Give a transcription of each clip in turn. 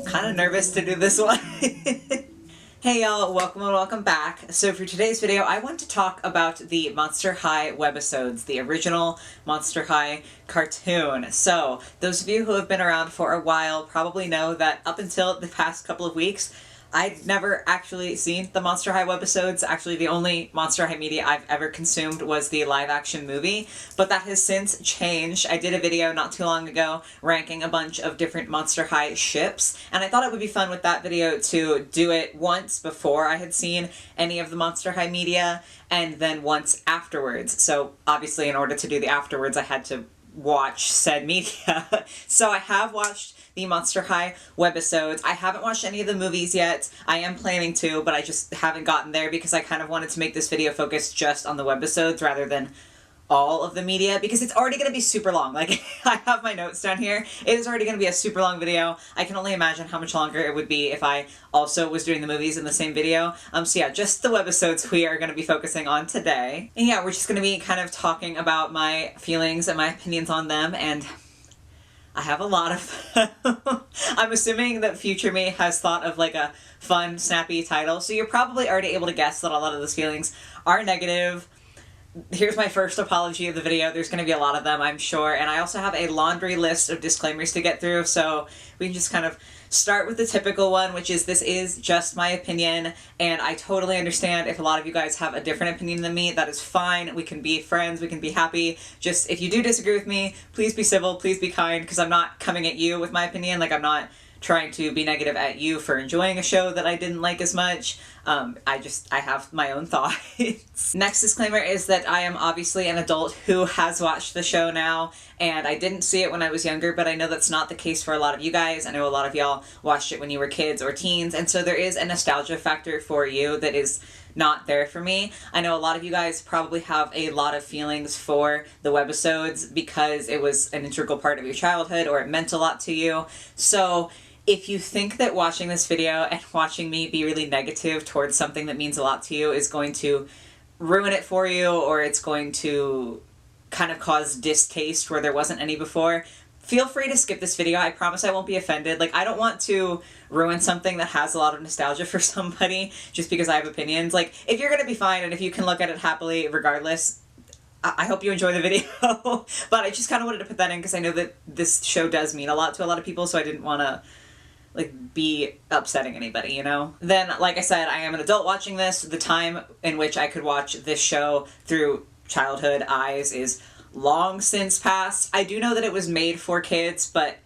kind of nervous to do this one. Hey y'all, welcome and welcome back. So for today's video, I want to talk about the Monster High Webisodes, the original Monster High cartoon. So those of you who have been around for a while probably know that up until the past couple of weeks, I'd never actually seen the Monster High Webisodes. Actually, the only Monster High media I've ever consumed was the live-action movie, but that has since changed. I did a video not too long ago ranking a bunch of different Monster High ships, and I thought it would be fun with that video to do it once before I had seen any of the Monster High media, and then once afterwards. So obviously in order to do the afterwards, I had to watch said media. So I have watched the Monster High Webisodes. I haven't watched any of the movies yet. I am planning to, but I just haven't gotten there because I kind of wanted to make this video focus just on the Webisodes rather than all of the media, because it's already going to be super long. Like, I have my notes down here. It is already going to be a super long video. I can only imagine how much longer it would be if I also was doing the movies in the same video. So yeah, just the Webisodes we are going to be focusing on today. And yeah, we're just going to be kind of talking about my feelings and my opinions on them, and I have a lot of them. I'm assuming that future me has thought of like a fun, snappy title, so you're probably already able to guess that a lot of those feelings are negative. Here's my first apology of the video. There's going to be a lot of them, I'm sure, and I also have a laundry list of disclaimers to get through, so we can just kind of start with the typical one, which is this is just my opinion, and I totally understand if a lot of you guys have a different opinion than me. That is fine. We can be friends. We can be happy. Just, if you do disagree with me, please be civil, please be kind, because I'm not coming at you with my opinion. Like, I'm not trying to be negative at you for enjoying a show that I didn't like as much. I have my own thoughts. Next disclaimer is that I am obviously an adult who has watched the show now, and I didn't see it when I was younger, but I know that's not the case for a lot of you guys. I know a lot of y'all watched it when you were kids or teens, and so there is a nostalgia factor for you that is not there for me. I know a lot of you guys probably have a lot of feelings for the Webisodes because it was an integral part of your childhood or it meant a lot to you. So if you think that watching this video and watching me be really negative towards something that means a lot to you is going to ruin it for you, or it's going to kind of cause distaste where there wasn't any before, feel free to skip this video. I promise I won't be offended. Like, I don't want to ruin something that has a lot of nostalgia for somebody just because I have opinions. Like, if you're gonna be fine and if you can look at it happily regardless, I hope you enjoy the video. But I just kind of wanted to put that in because I know that this show does mean a lot to a lot of people, so I didn't want to like be upsetting anybody, you know? Then, like I said, I am an adult watching this. The time in which I could watch this show through childhood eyes is long since passed. I do know that it was made for kids, but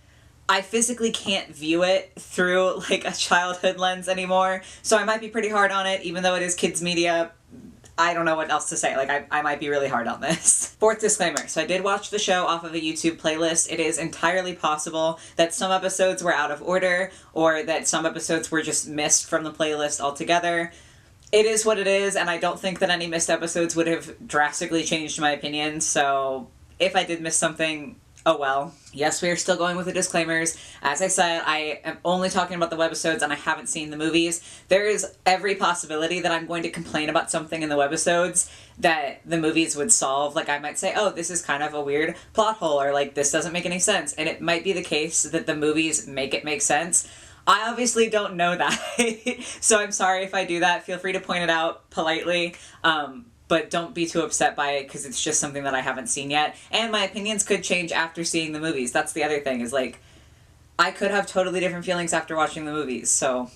I physically can't view it through like a childhood lens anymore, so I might be pretty hard on it, even though it is kids media. I don't know what else to say. Like, I might be really hard on this. Fourth disclaimer. So I did watch the show off of a YouTube playlist. It is entirely possible that some episodes were out of order, or that some episodes were just missed from the playlist altogether. It is what it is, and I don't think that any missed episodes would have drastically changed my opinion, so if I did miss something, oh well. Yes, we are still going with the disclaimers. As I said, I am only talking about the Webisodes and I haven't seen the movies. There is every possibility that I'm going to complain about something in the Webisodes that the movies would solve. Like, I might say, oh, this is kind of a weird plot hole, or like, this doesn't make any sense. And it might be the case that the movies make it make sense. I obviously don't know that. So I'm sorry if I do that. Feel free to point it out politely. But don't be too upset by it because it's just something that I haven't seen yet. And my opinions could change after seeing the movies. That's the other thing, is like, I could have totally different feelings after watching the movies. So,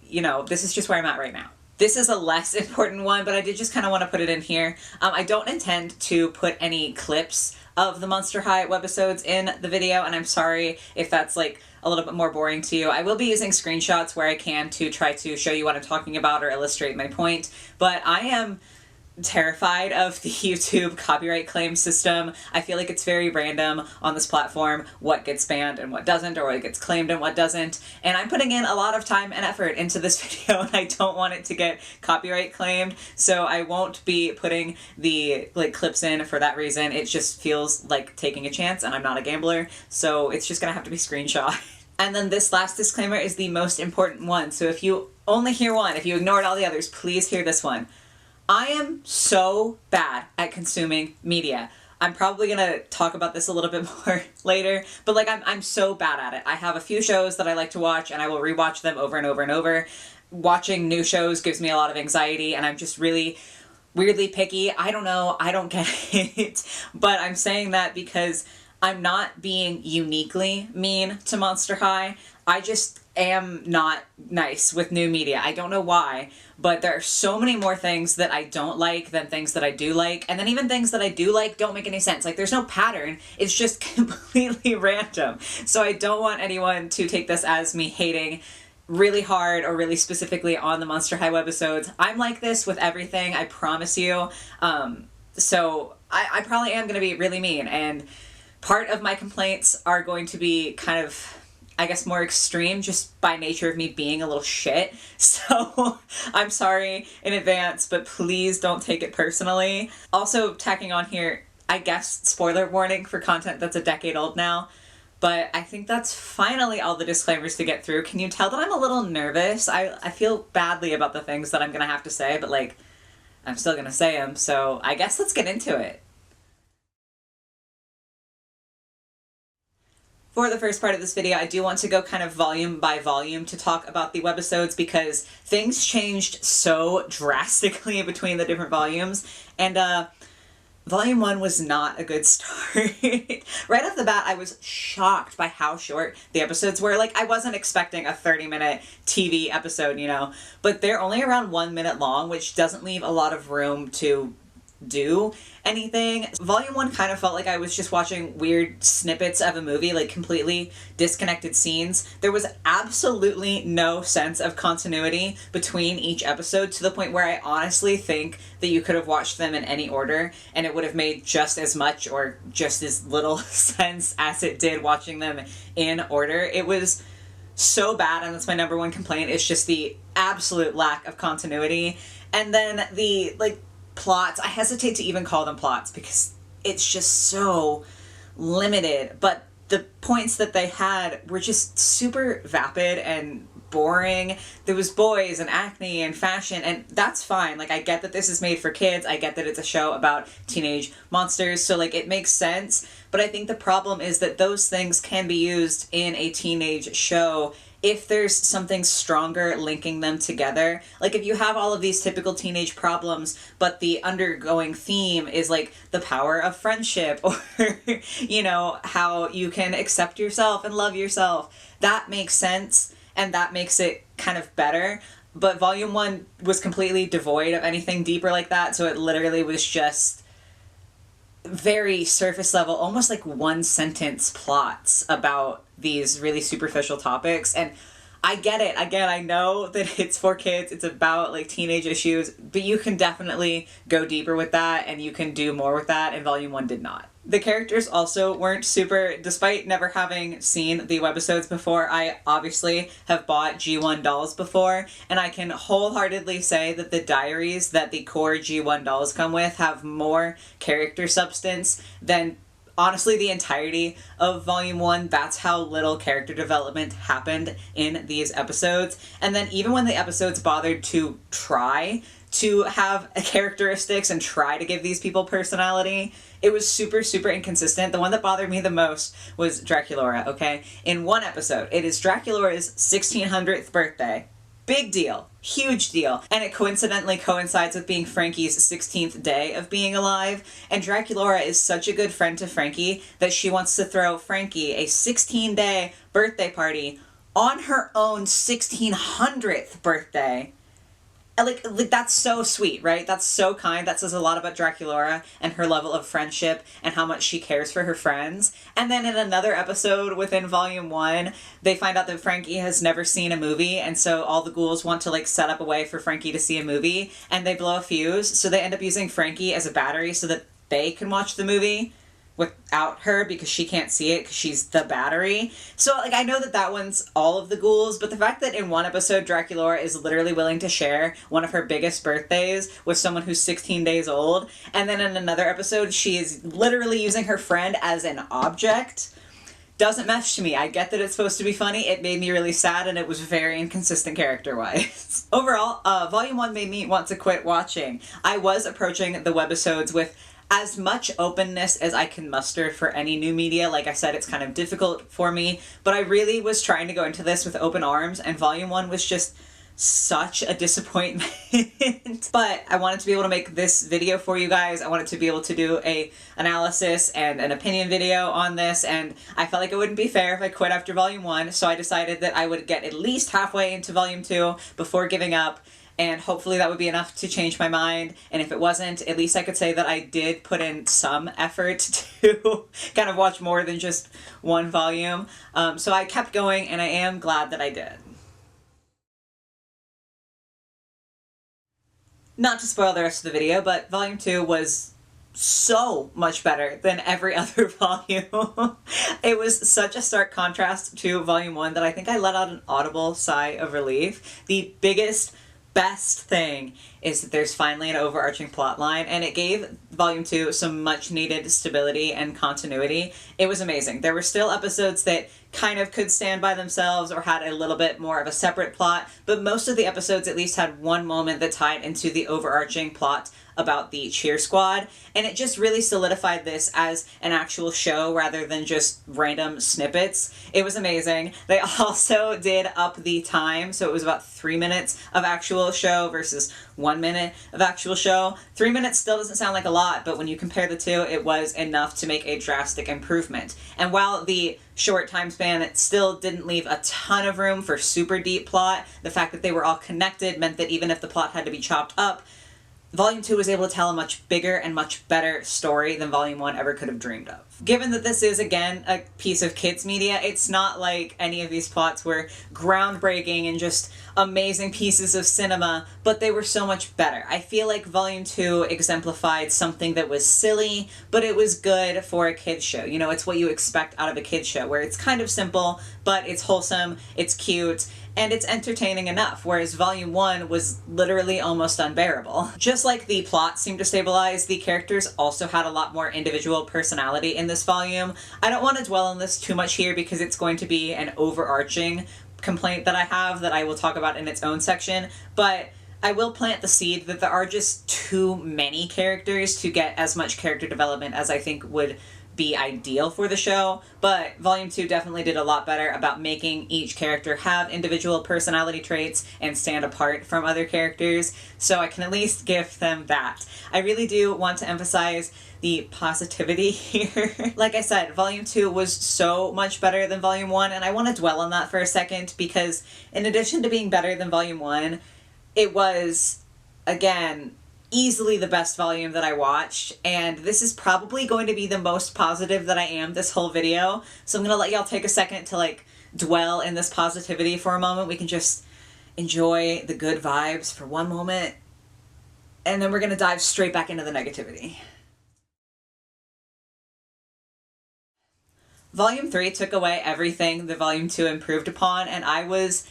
you know, this is just where I'm at right now. This is a less important one, but I did just kind of want to put it in here. I don't intend to put any clips of the Monster High Webisodes in the video, and I'm sorry if that's like a little bit more boring to you. I will be using screenshots where I can to try to show you what I'm talking about or illustrate my point, but I am terrified of the YouTube copyright claim system. I feel like it's very random on this platform what gets banned and what doesn't, or what gets claimed and what doesn't, and I'm putting in a lot of time and effort into this video and I don't want it to get copyright claimed, so I won't be putting the like clips in for that reason. It just feels like taking a chance and I'm not a gambler, so it's just gonna have to be screenshot. And then this last disclaimer is the most important one, so if you only hear one, if you ignored all the others, please hear this one. I am so bad at consuming media. I'm probably gonna talk about this a little bit more later, but like I'm so bad at it. I have a few shows that I like to watch and I will rewatch them over and over and over. Watching new shows gives me a lot of anxiety and I'm just really weirdly picky. I don't know, I don't get it, but I'm saying that because I'm not being uniquely mean to Monster High. I just am not nice with new media. I don't know why, but there are so many more things that I don't like than things that I do like. And then even things that I do like don't make any sense. Like there's no pattern. It's just completely random. So I don't want anyone to take this as me hating really hard or really specifically on the Monster High webisodes. I'm like this with everything, I promise you. So I probably am going to be really mean, and part of my complaints are going to be kind of, I guess, more extreme just by nature of me being a little shit. So I'm sorry in advance, but please don't take it personally. Also, tacking on here, I guess, spoiler warning for content that's a decade old now. But I think that's finally all the disclaimers to get through. Can you tell that I'm a little nervous? I feel badly about the things that I'm going to have to say, but like, I'm still going to say them. So I guess let's get into it. For the first part of this video, I do want to go kind of volume by volume to talk about the webisodes because things changed so drastically between the different volumes. And Volume 1 was not a good start. Right off the bat, I was shocked by how short the episodes were. Like, I wasn't expecting a 30-minute TV episode, you know, but they're only around 1 minute long, which doesn't leave a lot of room to do anything. Volume 1 kind of felt like I was just watching weird snippets of a movie, like completely disconnected scenes. There was absolutely no sense of continuity between each episode, to the point where I honestly think that you could have watched them in any order and it would have made just as much or just as little sense as it did watching them in order. It was so bad, and that's my number one complaint. It's just the absolute lack of continuity. And then the, like, plots, I hesitate to even call them plots because it's just so limited, but the points that they had were just super vapid and boring. There was boys and acne and fashion, and that's fine. Like, I get that this is made for kids. I get that it's a show about teenage monsters, so like it makes sense. But I think the problem is that those things can be used in a teenage show if there's something stronger linking them together. Like, if you have all of these typical teenage problems, but the undergoing theme is like the power of friendship, or, you know, how you can accept yourself and love yourself, that makes sense, and that makes it kind of better. But Volume 1 was completely devoid of anything deeper like that, so it literally was just very surface level, almost like one sentence plots about these really superficial topics. And I get it. Again, I know that it's for kids, it's about like teenage issues, but you can definitely go deeper with that and you can do more with that, and Volume 1 did not. The characters also weren't super, despite never having seen the webisodes before. I obviously have bought G1 dolls before, and I can wholeheartedly say that the diaries that the core G1 dolls come with have more character substance than honestly the entirety of Volume 1. That's how little character development happened in these episodes. And then even when the episodes bothered to try to have characteristics and try to give these people personality, it was super, super inconsistent. The one that bothered me the most was Draculaura, okay? In one episode, it is Draculaura's 1600th birthday. Big deal. Huge deal. And it coincidentally coincides with being Frankie's 16th day of being alive. And Draculaura is such a good friend to Frankie that she wants to throw Frankie a 16-day birthday party on her own 1600th birthday. Like that's so sweet, right? That's so kind. That says a lot about Draculaura and her level of friendship and how much she cares for her friends. And then in another episode within Volume 1, they find out that Frankie has never seen a movie, and so all the ghouls want to like set up a way for Frankie to see a movie, and they blow a fuse, so they end up using Frankie as a battery so that they can watch the movie without her because she can't see it because she's the battery. So like, I know that that one's all of the ghouls, but the fact that in one episode Draculaura is literally willing to share one of her biggest birthdays with someone who's 16 days old, and then in another episode she is literally using her friend as an object, doesn't mesh to me. I get that it's supposed to be funny. It made me really sad, and it was very inconsistent character-wise. Overall, Volume 1 made me want to quit watching. I was approaching the webisodes with as much openness as I can muster for any new media. Like I said, it's kind of difficult for me, but I really was trying to go into this with open arms, and Volume 1 was just such a disappointment. But I wanted to be able to make this video for you guys. I wanted to be able to do a analysis and an opinion video on this, and I felt like it wouldn't be fair if I quit after Volume 1, so I decided that I would get at least halfway into Volume 2 before giving up, and hopefully that would be enough to change my mind. And if it wasn't, at least I could say that I did put in some effort to kind of watch more than just one volume. So I kept going, and I am glad that I did. Not to spoil the rest of the video, but Volume 2 was so much better than every other volume. It was such a stark contrast to Volume 1 that I think I let out an audible sigh of relief. The best thing is that there's finally an overarching plot line, and it gave Volume 2 some much needed stability and continuity. It was amazing. There were still episodes that kind of could stand by themselves or had a little bit more of a separate plot, but most of the episodes at least had one moment that tied into the overarching plot about the cheer squad, and it just really solidified this as an actual show rather than just random snippets. It was amazing. They also did up the time, so it was about 3 minutes of actual show versus 1 minute of actual show. 3 minutes still doesn't sound like a lot, but when you compare the two, it was enough to make a drastic improvement. And while the short time span, it still didn't leave a ton of room for super deep plot, the fact that they were all connected meant that even if the plot had to be chopped up, Volume 2 was able to tell a much bigger and much better story than Volume 1 ever could have dreamed of. Given that this is, again, a piece of kids' media, it's not like any of these plots were groundbreaking and just amazing pieces of cinema, but they were so much better. I feel like Volume 2 exemplified something that was silly, but it was good for a kids' show. You know, it's what you expect out of a kids' show, where it's kind of simple, but it's wholesome, it's cute, and it's entertaining enough, whereas Volume 1 was literally almost unbearable. Just like the plot seemed to stabilize, the characters also had a lot more individual personality in this volume. I don't want to dwell on this too much here because it's going to be an overarching complaint that I have that I will talk about in its own section, but I will plant the seed that there are just too many characters to get as much character development as I think would be ideal for the show, but Volume 2 definitely did a lot better about making each character have individual personality traits and stand apart from other characters, so I can at least give them that. I really do want to emphasize the positivity here. Like I said, Volume 2 was so much better than Volume 1, and I want to dwell on that for a second because in addition to being better than Volume 1, it was, again, easily the best volume that I watched, and this is probably going to be the most positive that I am this whole video, so I'm gonna let y'all take a second to dwell in this positivity for a moment. We can just enjoy the good vibes for one moment, and then we're gonna dive straight back into the negativity. Volume 3 took away everything that Volume 2 improved upon, and I was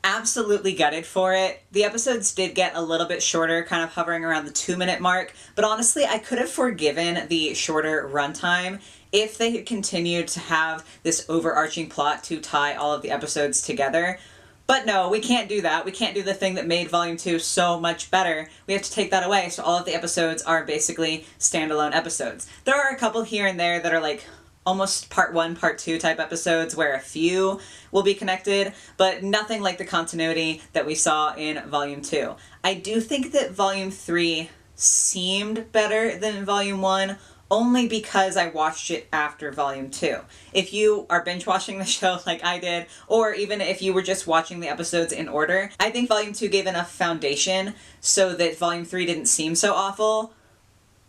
absolutely gutted for it. The episodes did get a little bit shorter, kind of hovering around the 2-minute mark, but honestly, I could have forgiven the shorter runtime if they had continued to have this overarching plot to tie all of the episodes together. But no, we can't do that. We can't do the thing that made Volume 2 so much better. We have to take that away, so all of the episodes are basically standalone episodes. There are a couple here and there that are almost part 1, part 2 type episodes where a few will be connected, but nothing like the continuity that we saw in Volume 2. I do think that Volume 3 seemed better than Volume 1 only because I watched it after Volume 2. If you are binge watching the show like I did, or even if you were just watching the episodes in order, I think Volume 2 gave enough foundation so that Volume 3 didn't seem so awful,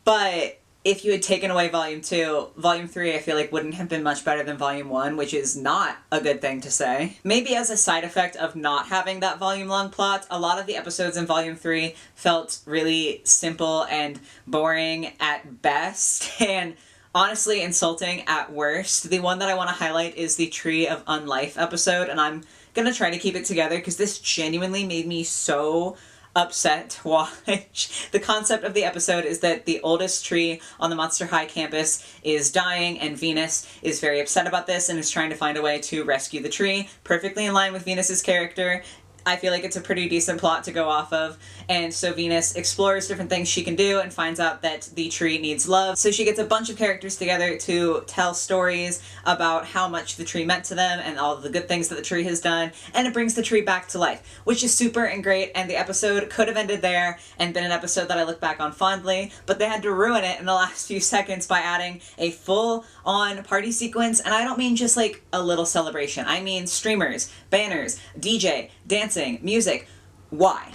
but if you had taken away Volume 2, Volume 3 I feel like wouldn't have been much better than Volume 1, which is not a good thing to say. Maybe as a side effect of not having that volume-long plot, a lot of the episodes in Volume 3 felt really simple and boring at best, and honestly insulting at worst. The one that I want to highlight is the Tree of Unlife episode, and I'm gonna try to keep it together because this genuinely made me so upset to watch. The concept of the episode is that the oldest tree on the Monster High campus is dying, and Venus is very upset about this and is trying to find a way to rescue the tree. Perfectly in line with Venus's character. I feel like it's a pretty decent plot to go off of. And so Venus explores different things she can do and finds out that the tree needs love. So she gets a bunch of characters together to tell stories about how much the tree meant to them and all of the good things that the tree has done. And it brings the tree back to life, which is super and great. And the episode could have ended there and been an episode that I look back on fondly, but they had to ruin it in the last few seconds by adding a full-on party sequence. And I don't mean just like a little celebration. I mean streamers, banners, DJ, dancing, music. Why?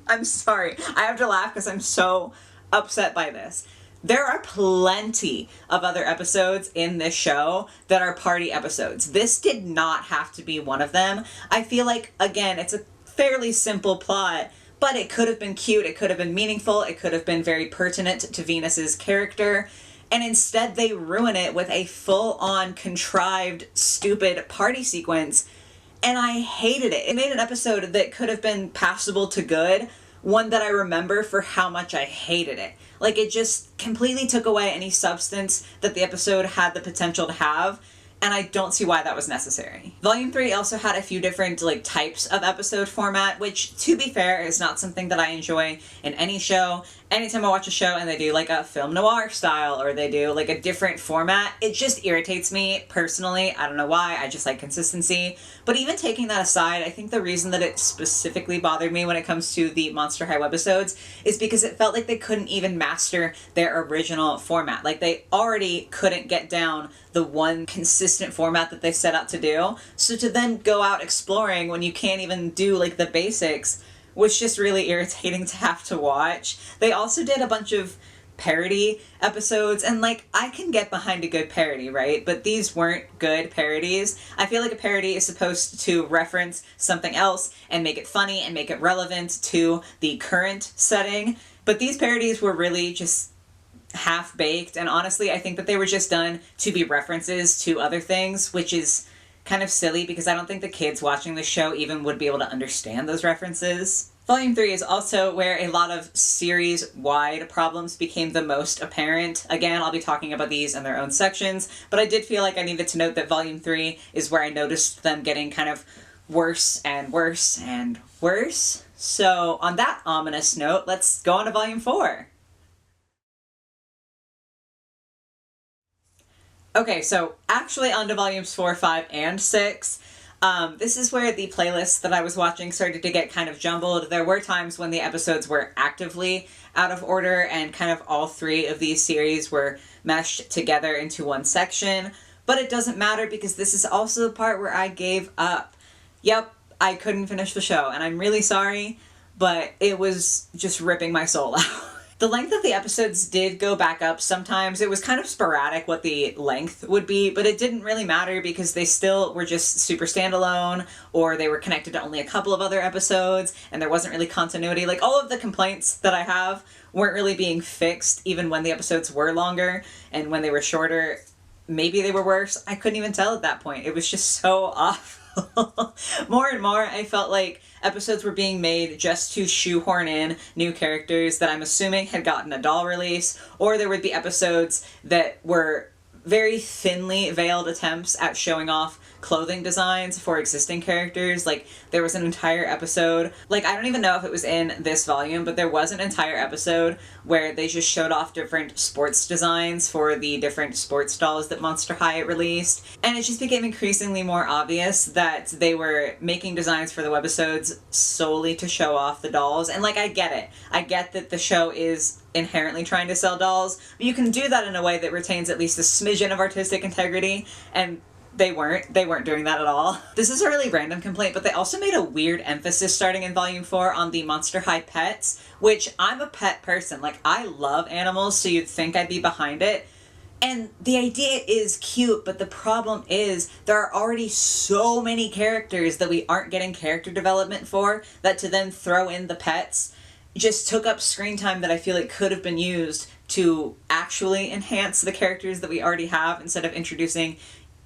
I'm sorry. I have to laugh because I'm so upset by this. There are plenty of other episodes in this show that are party episodes. This did not have to be one of them. I feel like, again, it's a fairly simple plot, but it could have been cute, it could have been meaningful, it could have been very pertinent to Venus's character, and instead they ruin it with a full-on contrived, stupid party sequence, and I hated it. It made an episode that could have been passable to good, one that I remember for how much I hated it. Like, it just completely took away any substance that the episode had the potential to have, and I don't see why that was necessary. Volume 3 also had a few different types of episode format, which, to be fair, is not something that I enjoy in any show. Anytime I watch a show and they do a film noir style or they do a different format, it just irritates me personally. I don't know why, I just like consistency. But even taking that aside, I think the reason that it specifically bothered me when it comes to the Monster High webisodes is because it felt like they couldn't even master their original format. Like, they already couldn't get down the one consistent format that they set out to do. So to then go out exploring when you can't even do the basics was just really irritating to have to watch. They also did a bunch of parody episodes, and I can get behind a good parody, right? But these weren't good parodies. I feel like a parody is supposed to reference something else and make it funny and make it relevant to the current setting. But these parodies were really just half-baked, and honestly, I think that they were just done to be references to other things, which is kind of silly because I don't think the kids watching the show even would be able to understand those references. Volume 3 is also where a lot of series-wide problems became the most apparent. Again, I'll be talking about these in their own sections, but I did feel like I needed to note that Volume 3 is where I noticed them getting kind of worse and worse and worse. So on that ominous note, let's go on to Volume 4. Okay, so actually on to Volumes 4, 5, and 6. This is where the playlist that I was watching started to get kind of jumbled. There were times when the episodes were actively out of order and kind of all three of these series were meshed together into one section, but it doesn't matter because this is also the part where I gave up. Yep, I couldn't finish the show, and I'm really sorry, but it was just ripping my soul out. The length of the episodes did go back up sometimes. It was kind of sporadic what the length would be, but it didn't really matter because they still were just super standalone, or they were connected to only a couple of other episodes, and there wasn't really continuity. All of the complaints that I have weren't really being fixed, even when the episodes were longer, and when they were shorter, maybe they were worse. I couldn't even tell at that point. It was just so awful. More and more, I felt like episodes were being made just to shoehorn in new characters that I'm assuming had gotten a doll release, or there would be episodes that were very thinly veiled attempts at showing off clothing designs for existing characters. There was an entire episode, I don't even know if it was in this volume, but there was an entire episode where they just showed off different sports designs for the different sports dolls that Monster High released, and it just became increasingly more obvious that they were making designs for the webisodes solely to show off the dolls. And I get it. I get that the show is inherently trying to sell dolls, but you can do that in a way that retains at least a smidgen of artistic integrity, and they weren't doing that at all. This is a really random complaint, but they also made a weird emphasis starting in Volume 4 on the Monster High pets, which I'm a pet person. I love animals, so you'd think I'd be behind it. And the idea is cute, but the problem is there are already so many characters that we aren't getting character development for, that to then throw in the pets just took up screen time that I feel like could have been used to actually enhance the characters that we already have instead of introducing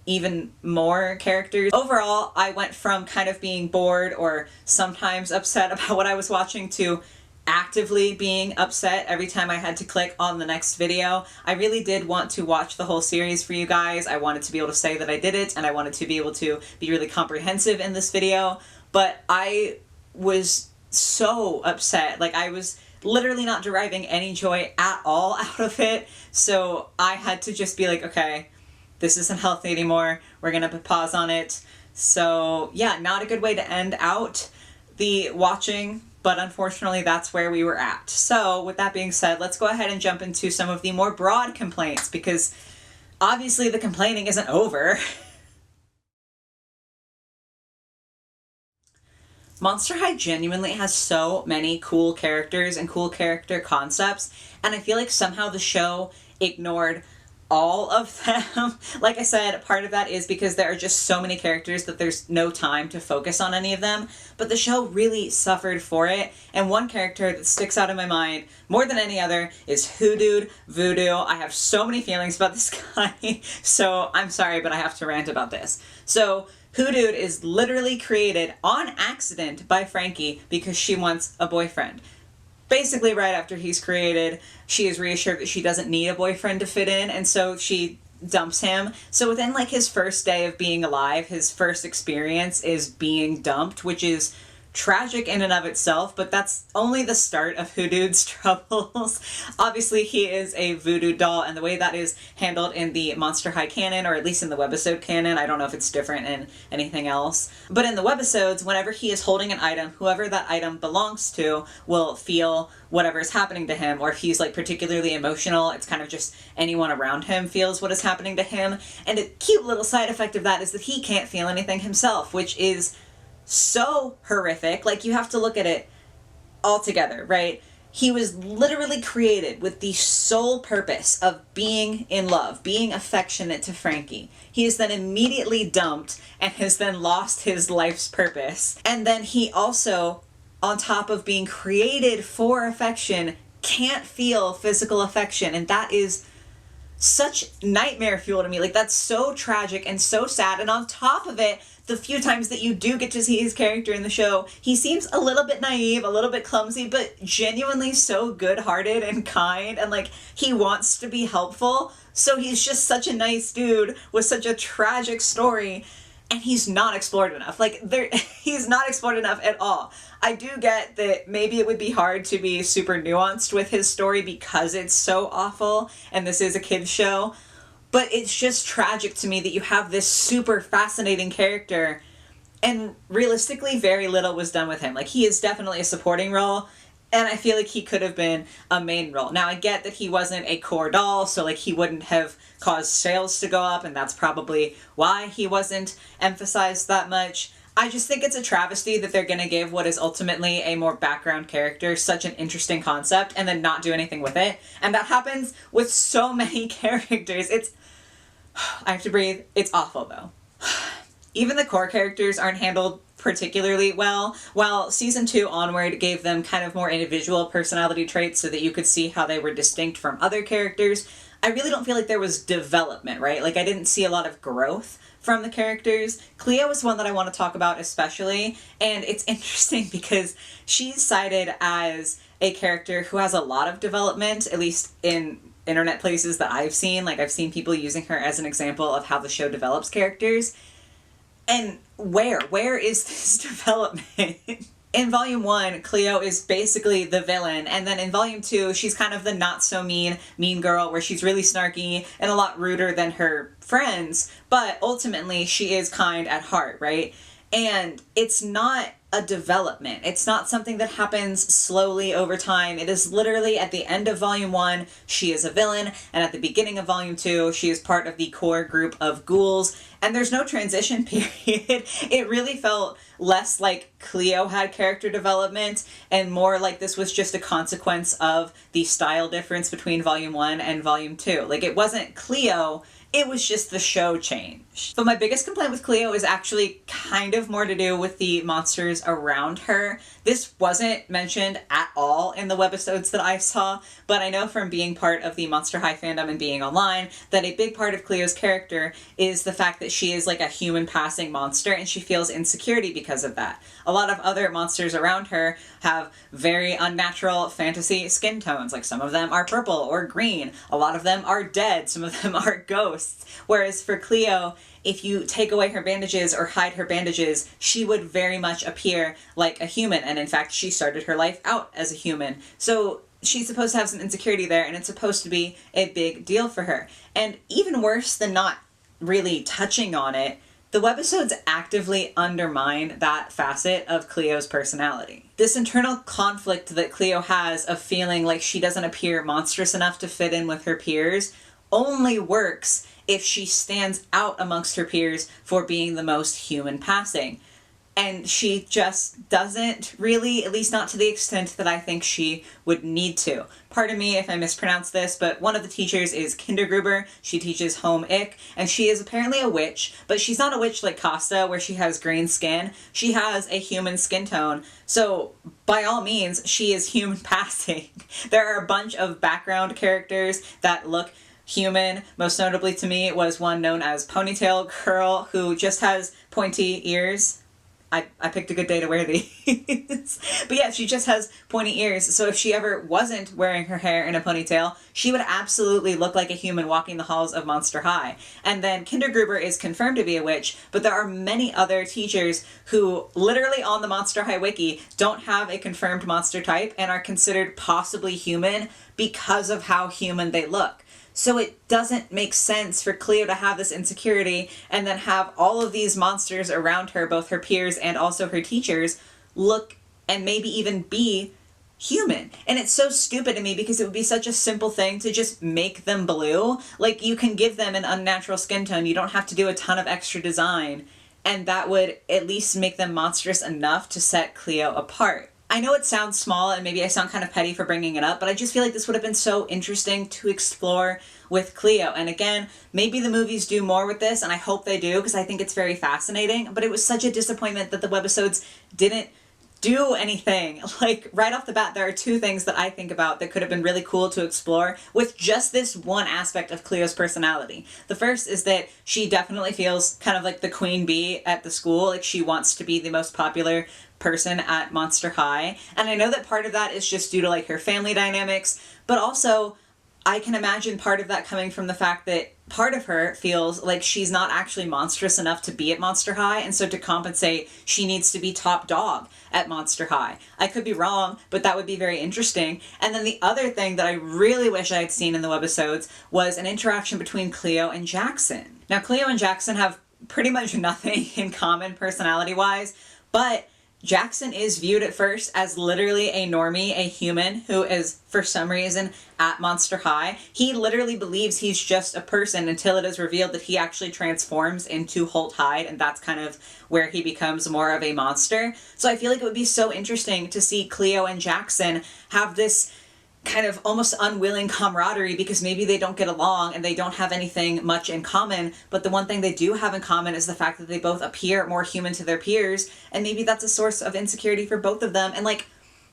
even more characters. Overall, I went from kind of being bored or sometimes upset about what I was watching to actively being upset every time I had to click on the next video. I really did want to watch the whole series for you guys. I wanted to be able to say that I did it, and I wanted to be able to be really comprehensive in this video, but I was so upset. Like, I was literally not deriving any joy at all out of it. So I had to just be like, okay, this isn't healthy anymore. We're gonna put pause on it. So yeah, not a good way to end out the watching, but unfortunately that's where we were at. So with that being said, let's go ahead and jump into some of the more broad complaints, because obviously the complaining isn't over. Monster High genuinely has so many cool characters and cool character concepts, and I feel like somehow the show ignored all of them. Like I said, part of that is because there are just so many characters that there's no time to focus on any of them, but the show really suffered for it, and one character that sticks out in my mind more than any other is Hoodoo Voodoo. I have so many feelings about this guy, so I'm sorry, but I have to rant about this. So Hoodoo is literally created on accident by Frankie because she wants a boyfriend. Basically, right after he's created, she is reassured that she doesn't need a boyfriend to fit in, and so she dumps him. So within like his first day of being alive, his first experience is being dumped, which is tragic in and of itself, but that's only the start of Hoodoo's troubles. Obviously, he is a voodoo doll, and the way that is handled in the Monster High canon, or at least in the webisode canon, I don't know if it's different in anything else, but in the webisodes, whenever he is holding an item, whoever that item belongs to will feel whatever is happening to him, or if he's like particularly emotional, it's kind of just anyone around him feels what is happening to him. And a cute little side effect of that is that he can't feel anything himself, which is so horrific. Like, you have to look at it all together, right? He was literally created with the sole purpose of being in love, being affectionate to Frankie. He is then immediately dumped and has then lost his life's purpose. And then he also, on top of being created for affection, can't feel physical affection. And that is such nightmare fuel to me. Like, that's so tragic and so sad. And on top of it, the few times that you do get to see his character in the show, he seems a little bit naive, a little bit clumsy, but genuinely so good-hearted and kind, and like, he wants to be helpful. So he's just such a nice dude with such a tragic story, and he's not explored enough. Like, he's not explored enough at all. I do get that maybe it would be hard to be super nuanced with his story because it's so awful, and this is a kid's show. But it's just tragic to me that you have this super fascinating character, and realistically, very little was done with him. Like, he is definitely a supporting role, and I feel like he could have been a main role. Now, I get that he wasn't a core doll, so like, he wouldn't have caused sales to go up, and that's probably why he wasn't emphasized that much. I just think it's a travesty that they're gonna give what is ultimately a more background character such an interesting concept and then not do anything with it. And that happens with so many characters. I have to breathe. It's awful, though. Even the core characters aren't handled particularly well. While season 2 onward gave them kind of more individual personality traits so that you could see how they were distinct from other characters, I really don't feel like there was development, right? Like, I didn't see a lot of growth from the characters. Cleo is one that I want to talk about especially, and it's interesting because she's cited as a character who has a lot of development, at least in internet places that I've seen. Like, I've seen people using her as an example of how the show develops characters. And where is this development? In Volume 1, Cleo is basically the villain, and then in Volume 2, she's kind of the not-so-mean girl, where she's really snarky and a lot ruder than her friends, but ultimately she is kind at heart, right? And it's not a development. It's not something that happens slowly over time. It is literally at the end of Volume 1, she is a villain, and at the beginning of Volume 2, she is part of the core group of ghouls, and there's no transition period. It really felt less like Cleo had character development, and more like this was just a consequence of the style difference between Volume 1 and Volume 2. Like, it wasn't Cleo, it was just the show changed. But my biggest complaint with Cleo is actually kind of more to do with the monsters around her. This wasn't mentioned at all in the webisodes that I saw, but I know from being part of the Monster High fandom and being online that a big part of Cleo's character is the fact that she is like a human passing monster, and she feels insecurity because of that. A lot of other monsters around her have very unnatural fantasy skin tones. Like, some of them are purple or green. A lot of them are dead. Some of them are ghosts. ghosts. Whereas for Cleo, if you take away her bandages or hide her bandages, she would very much appear like a human. And in fact, she started her life out as a human. So she's supposed to have some insecurity there, and it's supposed to be a big deal for her. And even worse than not really touching on it, the webisodes actively undermine that facet of Cleo's personality. This internal conflict that Cleo has of feeling like she doesn't appear monstrous enough to fit in with her peers only works if she stands out amongst her peers for being the most human passing. And she just doesn't really, at least not to the extent that I think she would need to. Pardon me if I mispronounce this, but one of the teachers is Kindergruber. She teaches Home Ick, and she is apparently a witch, but she's not a witch like Costa, where she has green skin. She has a human skin tone, so by all means, she is human passing. There are a bunch of background characters that look human. Most notably to me was one known as Ponytail Girl, who just has pointy ears. I picked a good day to wear these. But yeah, she just has pointy ears, so if she ever wasn't wearing her hair in a ponytail, she would absolutely look like a human walking the halls of Monster High. And then Kindergruber is confirmed to be a witch, but there are many other teachers who literally on the Monster High wiki don't have a confirmed monster type and are considered possibly human because of how human they look. So it doesn't make sense for Cleo to have this insecurity and then have all of these monsters around her, both her peers and also her teachers, look and maybe even be human. And it's so stupid to me because it would be such a simple thing to just make them blue. Like, you can give them an unnatural skin tone. You don't have to do a ton of extra design. And that would at least make them monstrous enough to set Cleo apart. I know it sounds small and maybe I sound kind of petty for bringing it up, but I just feel like this would have been so interesting to explore with Cleo. And again, maybe the movies do more with this, and I hope they do because I think it's very fascinating, but it was such a disappointment that the webisodes didn't do anything. Like, right off the bat, there are two things that I think about that could have been really cool to explore with just this one aspect of Cleo's personality. The first is that she definitely feels kind of like the queen bee at the school, like she wants to be the most popular person at Monster High. And I know that part of that is just due to like her family dynamics, but also I can imagine part of that coming from the fact that part of her feels like she's not actually monstrous enough to be at Monster High, and so to compensate, she needs to be top dog at Monster High. I could be wrong, but that would be very interesting. And then the other thing that I really wish I had seen in the webisodes was an interaction between Cleo and Jackson. Now, Cleo and Jackson have pretty much nothing in common personality-wise, but Jackson is viewed at first as literally a normie, a human who is, for some reason, at Monster High. He literally believes he's just a person until it is revealed that he actually transforms into Holt Hyde, and that's kind of where he becomes more of a monster. So I feel like it would be so interesting to see Cleo and Jackson have this kind of almost unwilling camaraderie because maybe they don't get along and they don't have anything much in common, but the one thing they do have in common is the fact that they both appear more human to their peers, and maybe that's a source of insecurity for both of them. And like,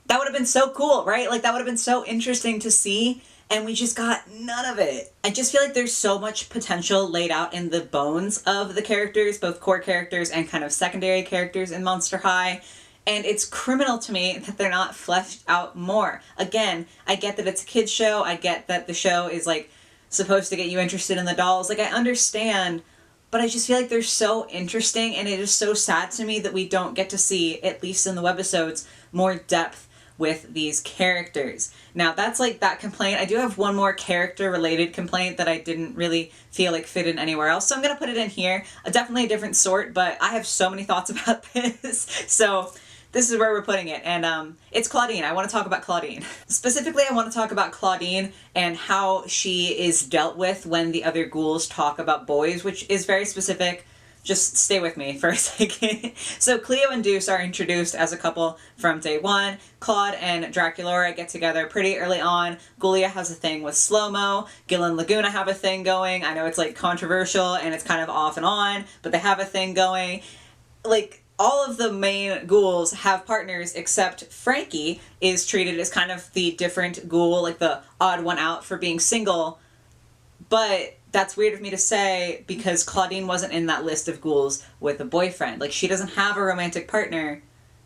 that would have been so cool, right? Like, that would have been so interesting to see, and we just got none of it. I just feel like there's so much potential laid out in the bones of the characters, both core characters and kind of secondary characters in Monster High. And it's criminal to me that they're not fleshed out more. Again, I get that it's a kid's show. I get that the show is, like, supposed to get you interested in the dolls. Like, I understand, but I just feel like they're so interesting, and it is so sad to me that we don't get to see, at least in the webisodes, more depth with these characters. Now, that's, like, that complaint. I do have one more character-related complaint that I didn't really feel like fit in anywhere else, so I'm gonna put it in here. Definitely a different sort, but I have so many thoughts about this, so this is where we're putting it, and it's Claudine. I want to talk about Claudine. Specifically, I want to talk about Claudine and how she is dealt with when the other ghouls talk about boys, which is very specific. Just stay with me for a second. So Cleo and Deuce are introduced as a couple from day one. Claude and Draculaura get together pretty early on. Ghoulia has a thing with slow-mo. Gil and Laguna have a thing going. I know it's like controversial and it's kind of off and on, but they have a thing going. Like, all of the main ghouls have partners except Frankie is treated as kind of the different ghoul, like the odd one out for being single. But that's weird of me to say because Claudine wasn't in that list of ghouls with a boyfriend. Like, she doesn't have a romantic partner,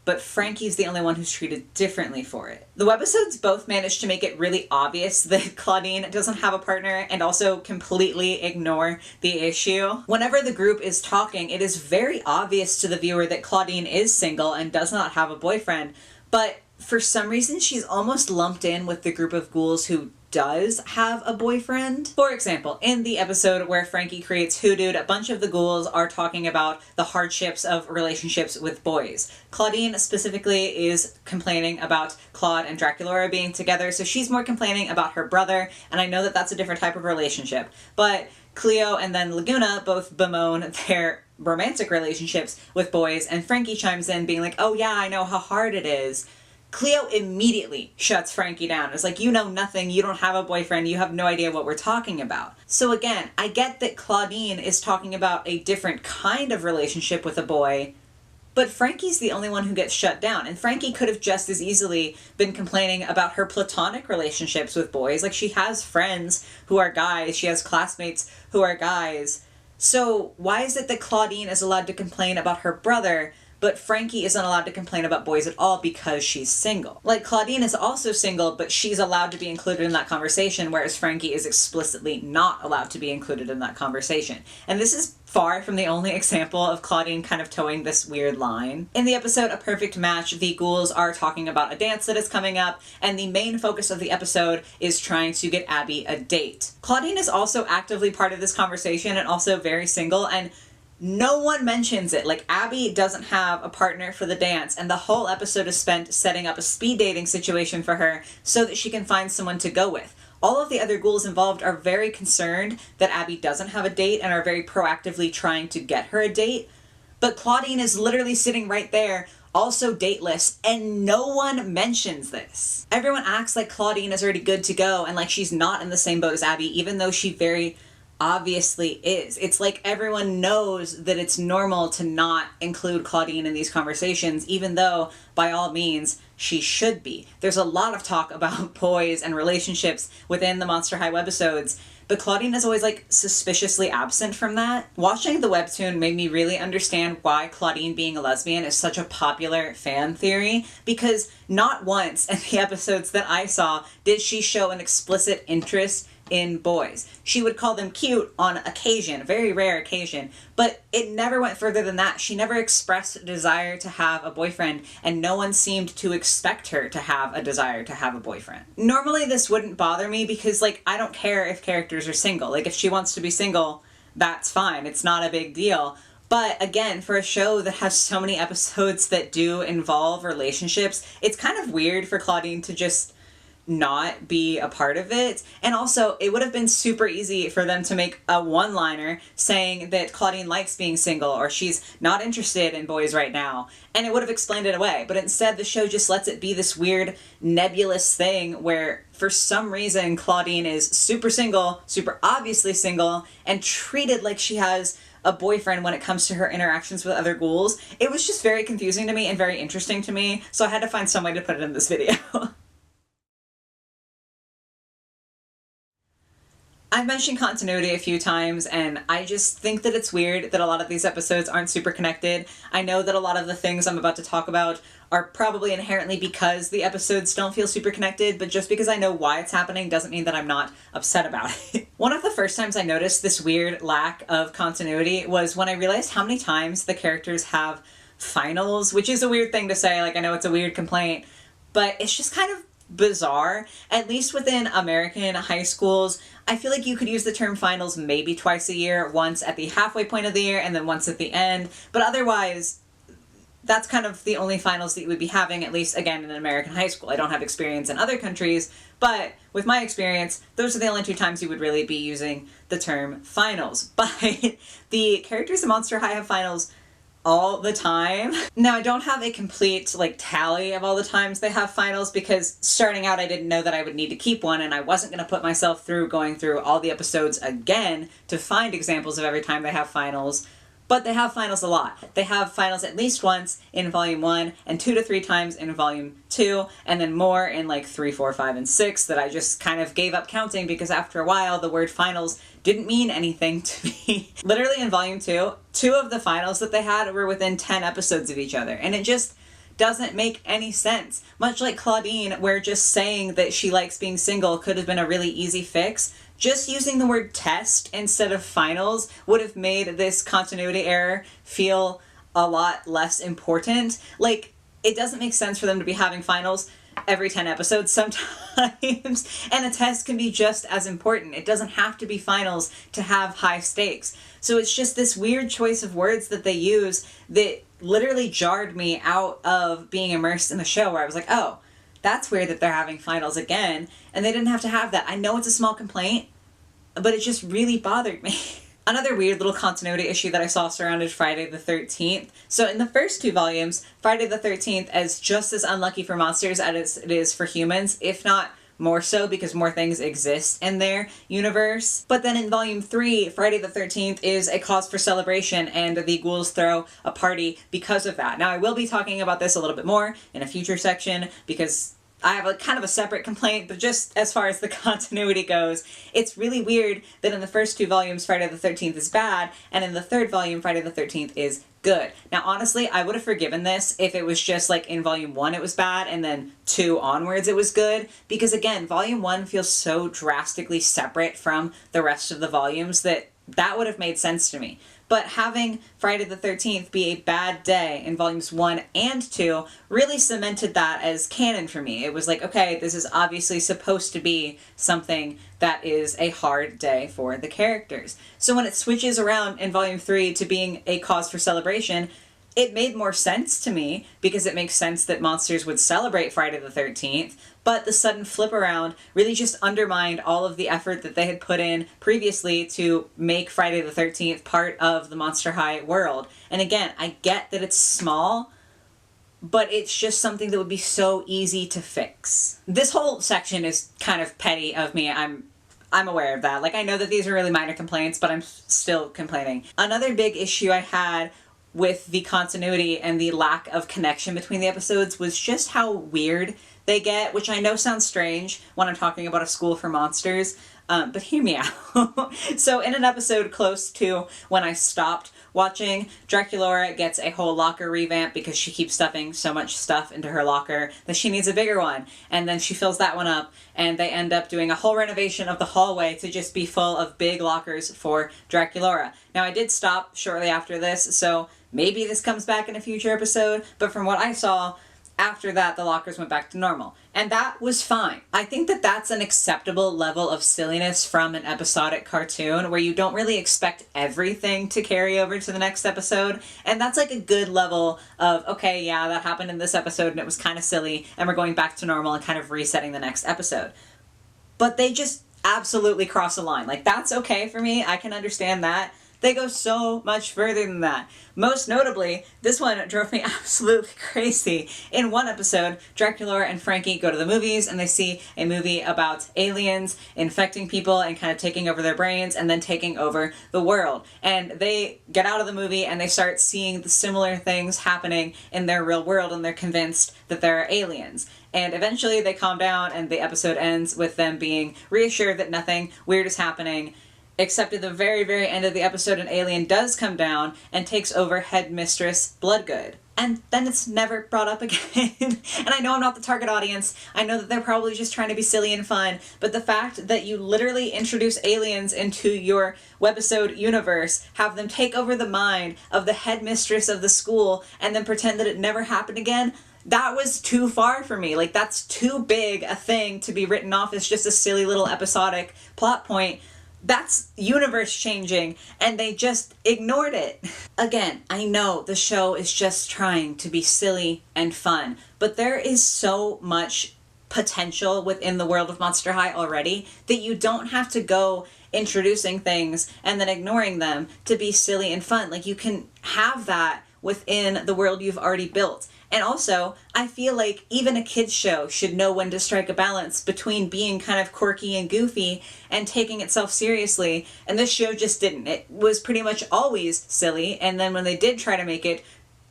but Frankie's the only one who's treated differently for it. The webisodes both managed to make it really obvious that Claudine doesn't have a partner and also completely ignore the issue. Whenever the group is talking, it is very obvious to the viewer that Claudine is single and does not have a boyfriend, but for some reason she's almost lumped in with the group of ghouls who does have a boyfriend. For example, in the episode where Frankie creates Hoodooed, a bunch of the ghouls are talking about the hardships of relationships with boys. Claudine specifically is complaining about Claude and Draculaura being together, so she's more complaining about her brother, and I know that that's a different type of relationship. But Cleo and then Laguna both bemoan their romantic relationships with boys, and Frankie chimes in being like, oh yeah, I know how hard it is. Cleo immediately shuts Frankie down. It's like, you know nothing, you don't have a boyfriend, you have no idea what we're talking about. So again, I get that Claudine is talking about a different kind of relationship with a boy, but Frankie's the only one who gets shut down. And Frankie could have just as easily been complaining about her platonic relationships with boys. Like, she has friends who are guys, she has classmates who are guys. So why is it that Claudine is allowed to complain about her brother, but Frankie isn't allowed to complain about boys at all because she's single? Like, Claudine is also single, but she's allowed to be included in that conversation, whereas Frankie is explicitly not allowed to be included in that conversation. And this is far from the only example of Claudine kind of towing this weird line. In the episode A Perfect Match, the ghouls are talking about a dance that is coming up, and the main focus of the episode is trying to get Abby a date. Claudine is also actively part of this conversation and also very single, and no one mentions it. Like, Abby doesn't have a partner for the dance, and the whole episode is spent setting up a speed dating situation for her so that she can find someone to go with. All of the other ghouls involved are very concerned that Abby doesn't have a date and are very proactively trying to get her a date. But Claudine is literally sitting right there, also dateless, and no one mentions this. Everyone acts like Claudine is already good to go and like she's not in the same boat as Abby, even though she very obviously is. It's like everyone knows that it's normal to not include Claudine in these conversations, even though, by all means, she should be. There's a lot of talk about boys and relationships within the Monster High webisodes, but Claudine is always, like, suspiciously absent from that. Watching the webtoon made me really understand why Claudine being a lesbian is such a popular fan theory, because not once in the episodes that I saw did she show an explicit interest in boys. She would call them cute on occasion, a very rare occasion, but it never went further than that. She never expressed a desire to have a boyfriend, and no one seemed to expect her to have a desire to have a boyfriend. Normally this wouldn't bother me because, like, I don't care if characters are single. Like, if she wants to be single, that's fine. It's not a big deal. But again, for a show that has so many episodes that do involve relationships, it's kind of weird for Claudine to just not be a part of it. And also, it would have been super easy for them to make a one-liner saying that Claudine likes being single or she's not interested in boys right now, and it would have explained it away. But instead, the show just lets it be this weird nebulous thing where for some reason Claudine is super single, super obviously single, and treated like she has a boyfriend when it comes to her interactions with other ghouls. It was just very confusing to me and very interesting to me, so I had to find some way to put it in this video. I've mentioned continuity a few times, and I just think that it's weird that a lot of these episodes aren't super connected. I know that a lot of the things I'm about to talk about are probably inherently because the episodes don't feel super connected, but just because I know why it's happening doesn't mean that I'm not upset about it. One of the first times I noticed this weird lack of continuity was when I realized how many times the characters have finals, which is a weird thing to say. Like, I know it's a weird complaint, but it's just kind of bizarre. At least within American high schools, I feel like you could use the term finals maybe twice a year, once at the halfway point of the year and then once at the end, but otherwise that's kind of the only finals that you would be having, at least again in an American high school. I don't have experience in other countries, but with my experience, those are the only two times you would really be using the term finals. But the characters in Monster High have finals all the time. Now, I don't have a complete, like, tally of all the times they have finals because starting out I didn't know that I would need to keep one, and I wasn't going to put myself through going through all the episodes again to find examples of every time they have finals. But they have finals a lot. They have finals at least once in Volume 1 and 2 to 3 times in Volume 2, and then more in like 3, 4, 5, and 6 that I just kind of gave up counting because after a while the word finals didn't mean anything to me. Literally in Volume 2, 2 of the finals that they had were within 10 episodes of each other, and it just doesn't make any sense. Much like Claudine, where just saying that she likes being single could have been a really easy fix, just using the word test instead of finals would have made this continuity error feel a lot less important. Like, it doesn't make sense for them to be having finals every 10 episodes sometimes, and a test can be just as important. It doesn't have to be finals to have high stakes. So it's just this weird choice of words that they use that literally jarred me out of being immersed in the show, where I was like, oh, that's weird that they're having finals again, and they didn't have to have that. I know it's a small complaint, but it just really bothered me. Another weird little continuity issue that I saw surrounded Friday the 13th. So in the first 2 volumes, Friday the 13th is just as unlucky for monsters as it is for humans, if not more so, because more things exist in their universe. But then in volume 3, Friday the 13th is a cause for celebration, and the ghouls throw a party because of that. Now, I will be talking about this a little bit more in a future section, because I have a kind of a separate complaint, but just as far as the continuity goes, it's really weird that in the first 2 volumes, Friday the 13th is bad, and in the 3rd volume, Friday the 13th is good. Now, honestly, I would have forgiven this if it was just like in volume 1 it was bad, and then 2 onwards it was good, because again, volume 1 feels so drastically separate from the rest of the volumes that would have made sense to me. But having Friday the 13th be a bad day in volumes 1 and 2 really cemented that as canon for me. It was like, okay, this is obviously supposed to be something that is a hard day for the characters. So when it switches around in volume 3 to being a cause for celebration, it made more sense to me, because it makes sense that monsters would celebrate Friday the 13th, but the sudden flip around really just undermined all of the effort that they had put in previously to make Friday the 13th part of the Monster High world. And again, I get that it's small, but it's just something that would be so easy to fix. This whole section is kind of petty of me. I'm aware of that. Like, I know that these are really minor complaints, but I'm still complaining. Another big issue I had with the continuity and the lack of connection between the episodes was just how weird they get, which I know sounds strange when I'm talking about a school for monsters, but hear me out. So in an episode close to when I stopped watching, Draculaura gets a whole locker revamp because she keeps stuffing so much stuff into her locker that she needs a bigger one, and then she fills that one up, and they end up doing a whole renovation of the hallway to just be full of big lockers for Draculaura. Now, I did stop shortly after this, so maybe this comes back in a future episode, but from what I saw, after that, the lockers went back to normal. And that was fine. I think that that's an acceptable level of silliness from an episodic cartoon, where you don't really expect everything to carry over to the next episode. And that's like a good level of, okay, yeah, that happened in this episode and it was kind of silly, and we're going back to normal and kind of resetting the next episode. But they just absolutely cross a line. Like, that's okay for me. I can understand that. They go so much further than that. Most notably, this one drove me absolutely crazy. In one episode, Draculaura and Frankie go to the movies, and they see a movie about aliens infecting people and kind of taking over their brains and then taking over the world. And they get out of the movie and they start seeing the similar things happening in their real world, and they're convinced that there are aliens. And eventually they calm down, and the episode ends with them being reassured that nothing weird is happening. Except at the very, very end of the episode, an alien does come down and takes over Headmistress Bloodgood. And then it's never brought up again. And I know I'm not the target audience. I know that they're probably just trying to be silly and fun. But the fact that you literally introduce aliens into your webisode universe, have them take over the mind of the headmistress of the school, and then pretend that it never happened again, that was too far for me. Like, that's too big a thing to be written off as just a silly little episodic plot point. That's universe changing, and they just ignored it. Again, I know the show is just trying to be silly and fun, but there is so much potential within the world of Monster High already that you don't have to go introducing things and then ignoring them to be silly and fun. Like, you can have that within the world you've already built. And also, I feel like even a kid's show should know when to strike a balance between being kind of quirky and goofy and taking itself seriously. And this show just didn't. It was pretty much always silly. And then when they did try to make it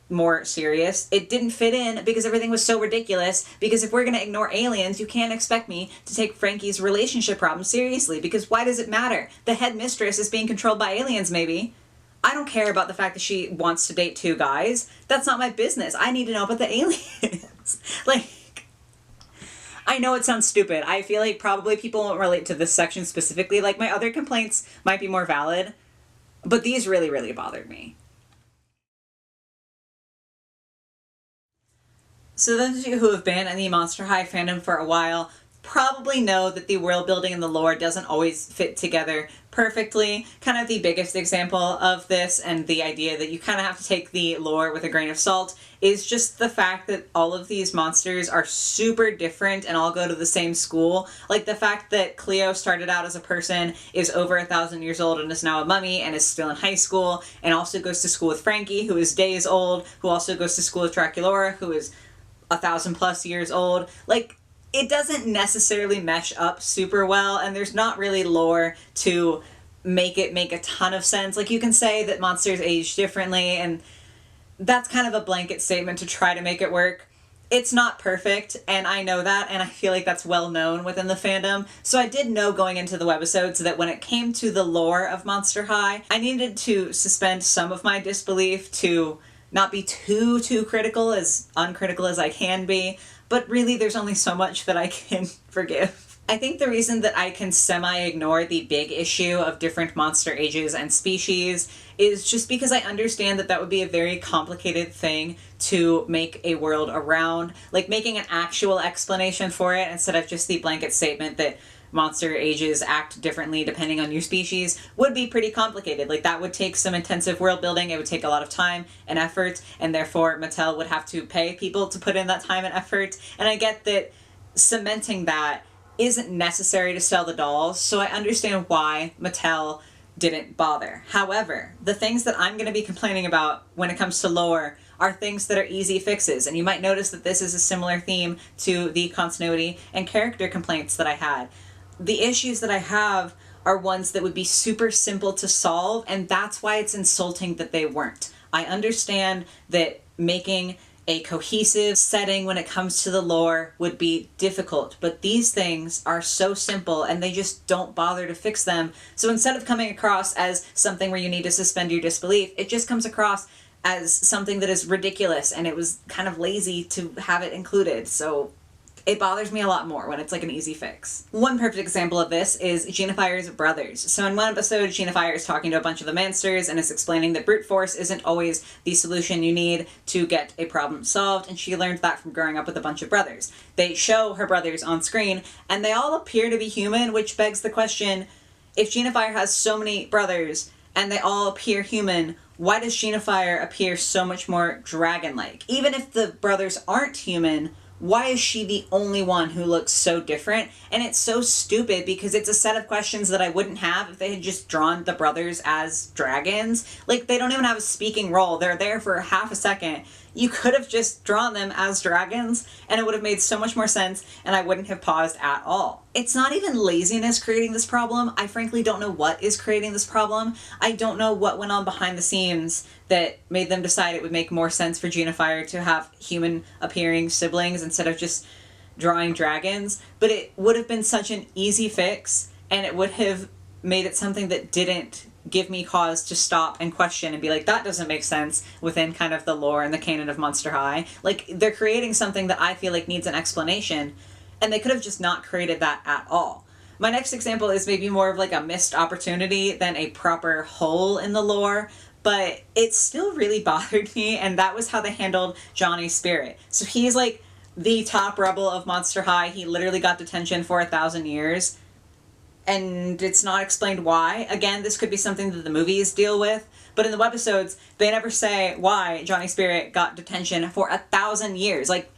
more serious, it didn't fit in because everything was so ridiculous. Because if we're going to ignore aliens, you can't expect me to take Frankie's relationship problem seriously. Because why does it matter? The headmistress is being controlled by aliens, maybe. I don't care about the fact that she wants to date 2 guys. That's not my business. I need to know about the aliens. Like, I know it sounds stupid. I feel like probably people won't relate to this section specifically. Like, my other complaints might be more valid, but these really, really bothered me. So those of you who have been in the Monster High fandom for a while probably know that the world building and the lore doesn't always fit together perfectly. Kind of the biggest example of this, and the idea that you kind of have to take the lore with a grain of salt, is just the fact that all of these monsters are super different and all go to the same school. Like the fact that Cleo started out as a person, is over 1,000 years old and is now a mummy and is still in high school, and also goes to school with Frankie, who is days old, who also goes to school with Draculaura, who is 1,000+ years old. Like, it doesn't necessarily mesh up super well, and there's not really lore to make it make a ton of sense. Like, you can say that monsters age differently, and that's kind of a blanket statement to try to make it work. It's not perfect, and I know that, and I feel like that's well known within the fandom. So I did know going into the webisodes that when it came to the lore of Monster High, I needed to suspend some of my disbelief to not be too critical, as uncritical as I can be. But really, there's only so much that I can forgive. I think the reason that I can semi-ignore the big issue of different monster ages and species is just because I understand that that would be a very complicated thing to make a world around. Like, making an actual explanation for it instead of just the blanket statement that monster ages act differently depending on your species would be pretty complicated. Like, that would take some intensive world building, it would take a lot of time and effort, and therefore Mattel would have to pay people to put in that time and effort. And I get that cementing that isn't necessary to sell the dolls, so I understand why Mattel didn't bother. However, the things that I'm going to be complaining about when it comes to lore are things that are easy fixes, and you might notice that this is a similar theme to the continuity and character complaints that I had. The issues that I have are ones that would be super simple to solve, and that's why it's insulting that they weren't. I understand that making a cohesive setting when it comes to the lore would be difficult, but these things are so simple and they just don't bother to fix them. So instead of coming across as something where you need to suspend your disbelief, it just comes across as something that is ridiculous, and it was kind of lazy to have it included. So it bothers me a lot more when it's like an easy fix. One perfect example of this is Genifier's brothers. So in one episode, Genifier is talking to a bunch of the monsters and is explaining that brute force isn't always the solution you need to get a problem solved, and she learned that from growing up with a bunch of brothers. They show her brothers on screen, and they all appear to be human, which begs the question, if Genifier has so many brothers and they all appear human, why does Genifier appear so much more dragon-like? Even if the brothers aren't human, why is she the only one who looks so different? And it's so stupid because it's a set of questions that I wouldn't have if they had just drawn the brothers as dragons. Like, they don't even have a speaking role. They're there for half a second. You could have just drawn them as dragons, and it would have made so much more sense, and I wouldn't have paused at all. It's not even laziness creating this problem. I frankly don't know what is creating this problem. I don't know what went on behind the scenes that made them decide it would make more sense for Genifire to have human-appearing siblings instead of just drawing dragons, but it would have been such an easy fix, and it would have made it something that didn't give me cause to stop and question and be like, that doesn't make sense within kind of the lore and the canon of Monster High. Like, they're creating something that I feel like needs an explanation, and they could have just not created that at all. My next example is maybe more of like a missed opportunity than a proper hole in the lore, but it still really bothered me, and that was how they handled Johnny's spirit. So he's like the top rebel of Monster High. He literally got detention for 1,000 years. And it's not explained why. Again, this could be something that the movies deal with, but in the webisodes, they never say why Johnny Spirit got detention for 1,000 years. Like,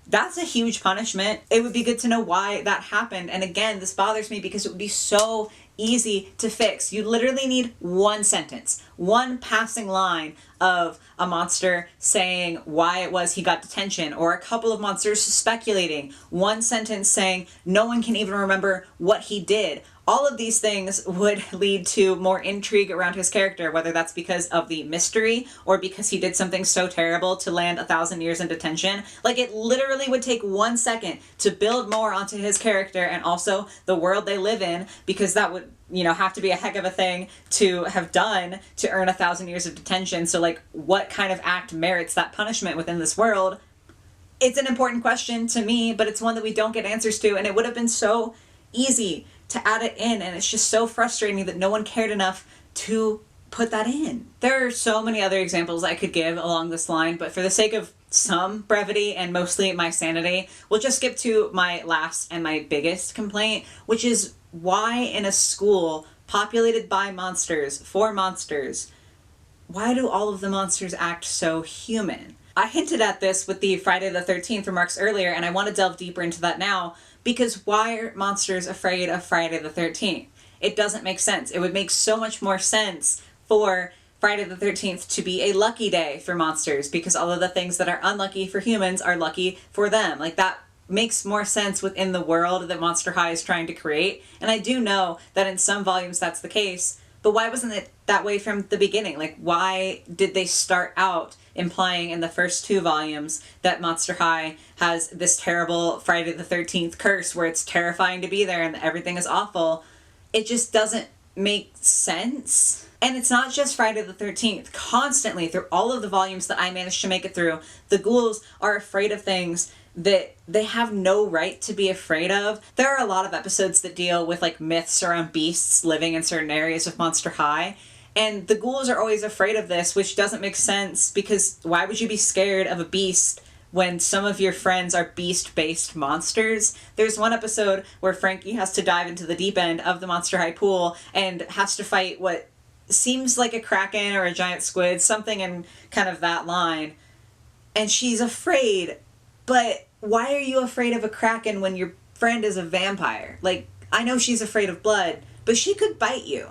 that's a huge punishment. It would be good to know why that happened. And again, this bothers me because it would be so easy to fix. You literally need one sentence, one passing line of a monster saying why it was he got detention, or a couple of monsters speculating, one sentence saying no one can even remember what he did. All of these things would lead to more intrigue around his character, whether that's because of the mystery or because he did something so terrible to land 1,000 years in detention. Like, it literally would take 1 second to build more onto his character and also the world they live in, because that would have to be a heck of a thing to have done to earn 1,000 years of detention. So, like, what kind of act merits that punishment within this world? It's an important question to me, but it's one that we don't get answers to, and it would have been so easy to add it in, and it's just so frustrating that no one cared enough to put that in. There are so many other examples I could give along this line, but for the sake of some brevity and mostly my sanity, we'll just skip to my last and my biggest complaint, which is why in a school populated by monsters, for monsters, why do all of the monsters act so human? I hinted at this with the Friday the 13th remarks earlier, and I want to delve deeper into that now, because why are monsters afraid of Friday the 13th? It doesn't make sense. It would make so much more sense for Friday the 13th to be a lucky day for monsters, because all of the things that are unlucky for humans are lucky for them. Like, that makes more sense within the world that Monster High is trying to create. And I do know that in some volumes that's the case, but why wasn't it that way from the beginning? Like, why did they start out implying in the first 2 volumes that Monster High has this terrible Friday the 13th curse where it's terrifying to be there and everything is awful? It just doesn't make sense. And it's not just Friday the 13th. Constantly, through all of the volumes that I managed to make it through, the ghouls are afraid of things that they have no right to be afraid of. There are a lot of episodes that deal with, like, myths around beasts living in certain areas of Monster High, and the ghouls are always afraid of this, which doesn't make sense, because why would you be scared of a beast when some of your friends are beast-based monsters? There's one episode where Frankie has to dive into the deep end of the Monster High pool and has to fight what seems like a kraken or a giant squid, something in kind of that line, and she's afraid. But why are you afraid of a kraken when your friend is a vampire? Like, I know she's afraid of blood, but she could bite you.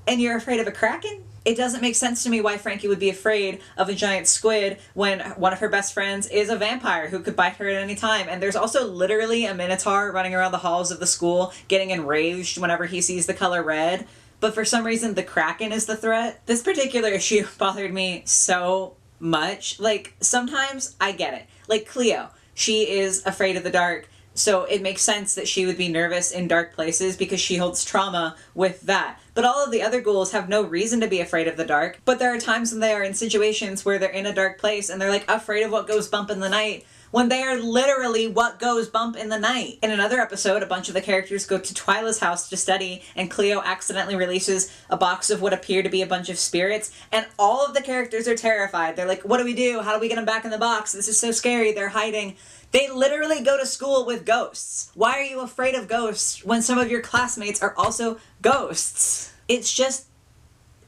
And you're afraid of a kraken? It doesn't make sense to me why Frankie would be afraid of a giant squid when one of her best friends is a vampire who could bite her at any time. And there's also literally a minotaur running around the halls of the school getting enraged whenever he sees the color red. But for some reason, the kraken is the threat. This particular issue bothered me so much. Like, sometimes I get it. Like Cleo, she is afraid of the dark, so it makes sense that she would be nervous in dark places because she holds trauma with that. But all of the other ghouls have no reason to be afraid of the dark, but there are times when they are in situations where they're in a dark place and they're, like, afraid of what goes bump in the night, when they are literally what goes bump in the night. In another episode, a bunch of the characters go to Twyla's house to study, and Cleo accidentally releases a box of what appear to be a bunch of spirits, and all of the characters are terrified. They're like, what do we do? How do we get them back in the box? This is so scary. They're hiding. They literally go to school with ghosts. Why are you afraid of ghosts when some of your classmates are also ghosts? It's just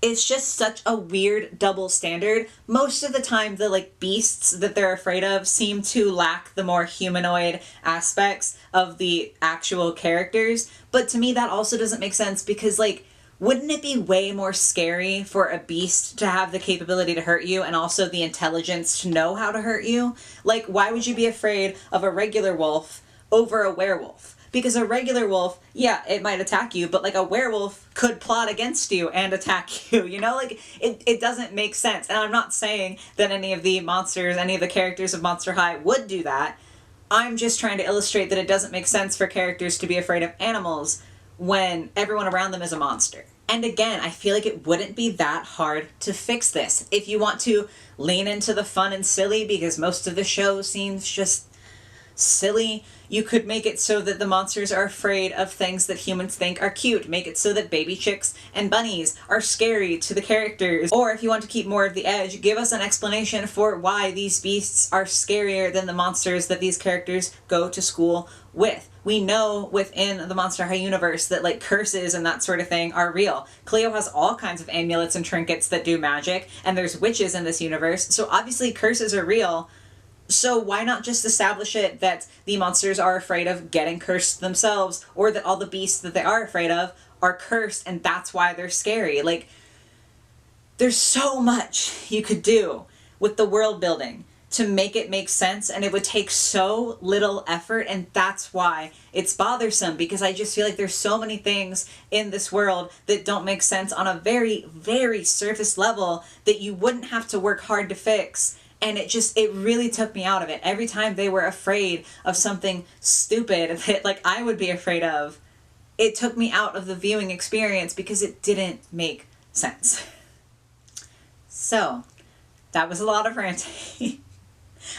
such a weird double standard. Most of the time, the, like, beasts that they're afraid of seem to lack the more humanoid aspects of the actual characters. But to me, that also doesn't make sense because, like, wouldn't it be way more scary for a beast to have the capability to hurt you and also the intelligence to know how to hurt you? Like, why would you be afraid of a regular wolf over a werewolf? Because a regular wolf, yeah, it might attack you, but, like, a werewolf could plot against you and attack you, you know? Like, it doesn't make sense. And I'm not saying that any of the monsters, any of the characters of Monster High would do that. I'm just trying to illustrate that it doesn't make sense for characters to be afraid of animals when everyone around them is a monster. And again, I feel like it wouldn't be that hard to fix this. If you want to lean into the fun and silly, because most of the show seems just silly, you could make it so that the monsters are afraid of things that humans think are cute. Make it so that baby chicks and bunnies are scary to the characters. Or if you want to keep more of the edge, give us an explanation for why these beasts are scarier than the monsters that these characters go to school with. We know within the Monster High universe that, like, curses and that sort of thing are real. Cleo has all kinds of amulets and trinkets that do magic, and there's witches in this universe, so obviously curses are real. So why not just establish it that the monsters are afraid of getting cursed themselves, or that all the beasts that they are afraid of are cursed and that's why they're scary? Like, there's so much you could do with the world building to make it make sense, and it would take so little effort, and that's why it's bothersome, because I just feel like there's so many things in this world that don't make sense on a very, very surface level that you wouldn't have to work hard to fix. And it really took me out of it. Every time they were afraid of something stupid that, like, I would be afraid of, it took me out of the viewing experience because it didn't make sense. So, that was a lot of ranting.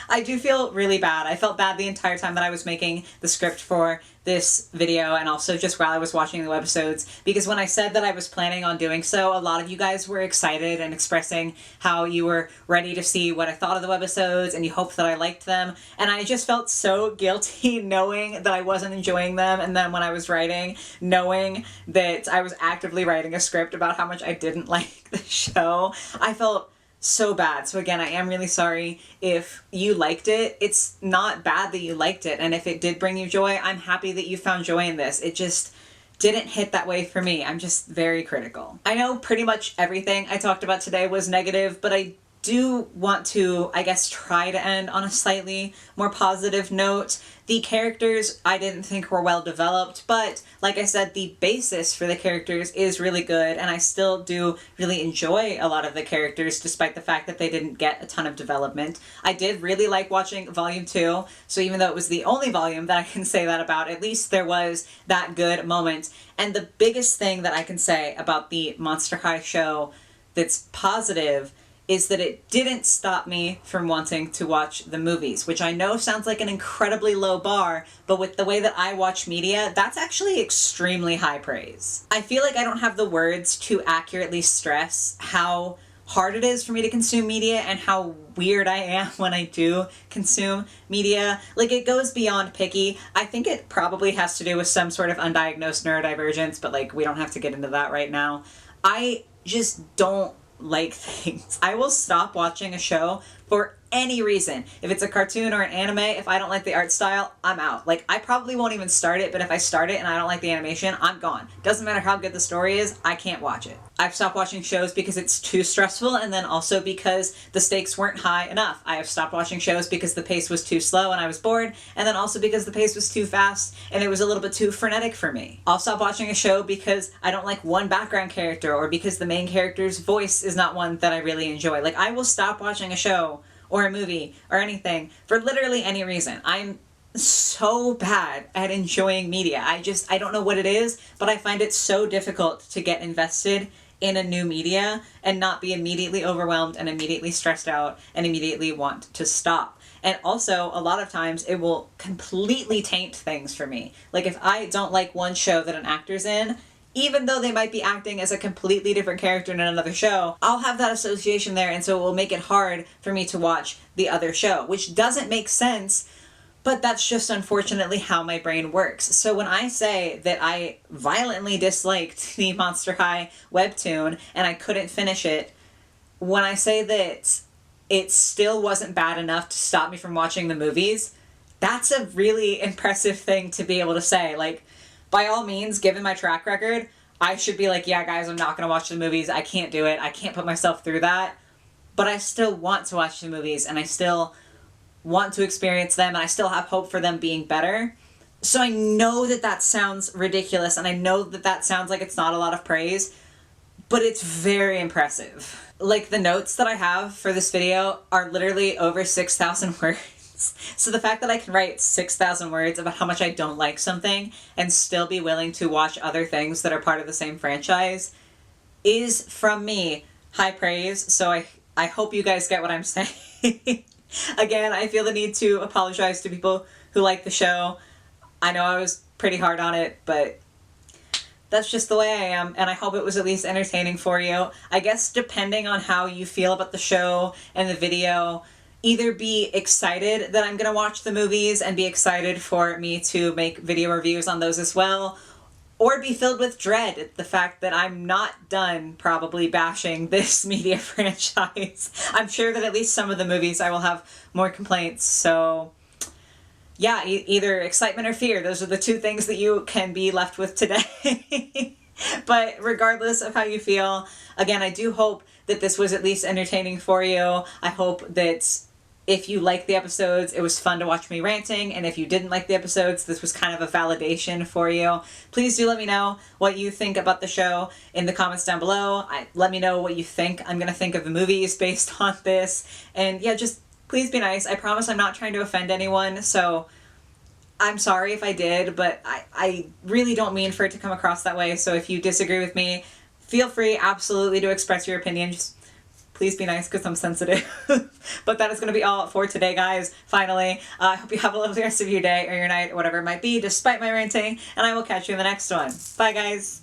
I do feel really bad. I felt bad the entire time that I was making the script for this video, and also just while I was watching the webisodes, because when I said that I was planning on doing so, a lot of you guys were excited and expressing how you were ready to see what I thought of the webisodes and you hoped that I liked them, and I just felt so guilty knowing that I wasn't enjoying them, and then when I was writing, knowing that I was actively writing a script about how much I didn't like the show, I felt so bad. So again, I am really sorry if you liked it. It's not bad that you liked it, and if it did bring you joy, I'm happy that you found joy in this. It just didn't hit that way for me. I'm just very critical. I know pretty much everything I talked about today was negative, but I do want to, I guess, try to end on a slightly more positive note. The characters I didn't think were well developed, but like I said, the basis for the characters is really good, and I still do really enjoy a lot of the characters despite the fact that they didn't get a ton of development. I did really like watching Volume 2, so even though it was the only volume that I can say that about, at least there was that good moment. And the biggest thing that I can say about the Monster High show that's positive is that it didn't stop me from wanting to watch the movies, which I know sounds like an incredibly low bar, but with the way that I watch media, that's actually extremely high praise. I feel like I don't have the words to accurately stress how hard it is for me to consume media and how weird I am when I do consume media. Like, it goes beyond picky. I think it probably has to do with some sort of undiagnosed neurodivergence, but like, we don't have to get into that right now. I just don't like things. I will stop watching a show for any reason. If it's a cartoon or an anime, if I don't like the art style, I'm out. Like, I probably won't even start it, but if I start it and I don't like the animation, I'm gone. Doesn't matter how good the story is, I can't watch it. I've stopped watching shows because it's too stressful, and then also because the stakes weren't high enough. I have stopped watching shows because the pace was too slow and I was bored, and then also because the pace was too fast and it was a little bit too frenetic for me. I'll stop watching a show because I don't like one background character, or because the main character's voice is not one that I really enjoy. Like, I will stop watching a show or a movie or anything for literally any reason. I'm so bad at enjoying media. I don't know what it is, but I find it so difficult to get invested in a new media and not be immediately overwhelmed and immediately stressed out and immediately want to stop. And also, a lot of times, it will completely taint things for me. Like, if I don't like one show that an actor's in, even though they might be acting as a completely different character in another show, I'll have that association there, and so it will make it hard for me to watch the other show, which doesn't make sense, but that's just unfortunately how my brain works. So when I say that I violently disliked the Monster High webtoon and I couldn't finish it, when I say that it still wasn't bad enough to stop me from watching the movies, that's a really impressive thing to be able to say. Like, by all means, given my track record, I should be like, yeah, guys, I'm not going to watch the movies. I can't do it. I can't put myself through that. But I still want to watch the movies, and I still want to experience them, and I still have hope for them being better. So I know that that sounds ridiculous, and I know that that sounds like it's not a lot of praise, but it's very impressive. Like, the notes that I have for this video are literally over 6,000 words. So the fact that I can write 6,000 words about how much I don't like something and still be willing to watch other things that are part of the same franchise is, from me, high praise. So I hope you guys get what I'm saying. Again, I feel the need to apologize to people who like the show. I know I was pretty hard on it, but that's just the way I am, and I hope it was at least entertaining for you. I guess depending on how you feel about the show and the video, either be excited that I'm going to watch the movies and be excited for me to make video reviews on those as well, or be filled with dread at the fact that I'm not done probably bashing this media franchise. I'm sure that at least some of the movies I will have more complaints, so yeah, either excitement or fear. Those are the two things that you can be left with today. But regardless of how you feel, again, I do hope that this was at least entertaining for you. I hope that if you liked the episodes, it was fun to watch me ranting, and if you didn't like the episodes, this was kind of a validation for you. Please do let me know what you think about the show in the comments down below. Let me know what you think I'm going to think of the movies based on this, and yeah, just please be nice. I promise I'm not trying to offend anyone, so I'm sorry if I did, but I really don't mean for it to come across that way. So if you disagree with me, feel free absolutely to express your opinion. Just please be nice because I'm sensitive. But that is going to be all for today, guys. Finally, I hope you have a lovely rest of your day or your night or whatever it might be, despite my ranting, and I will catch you in the next one. Bye, guys.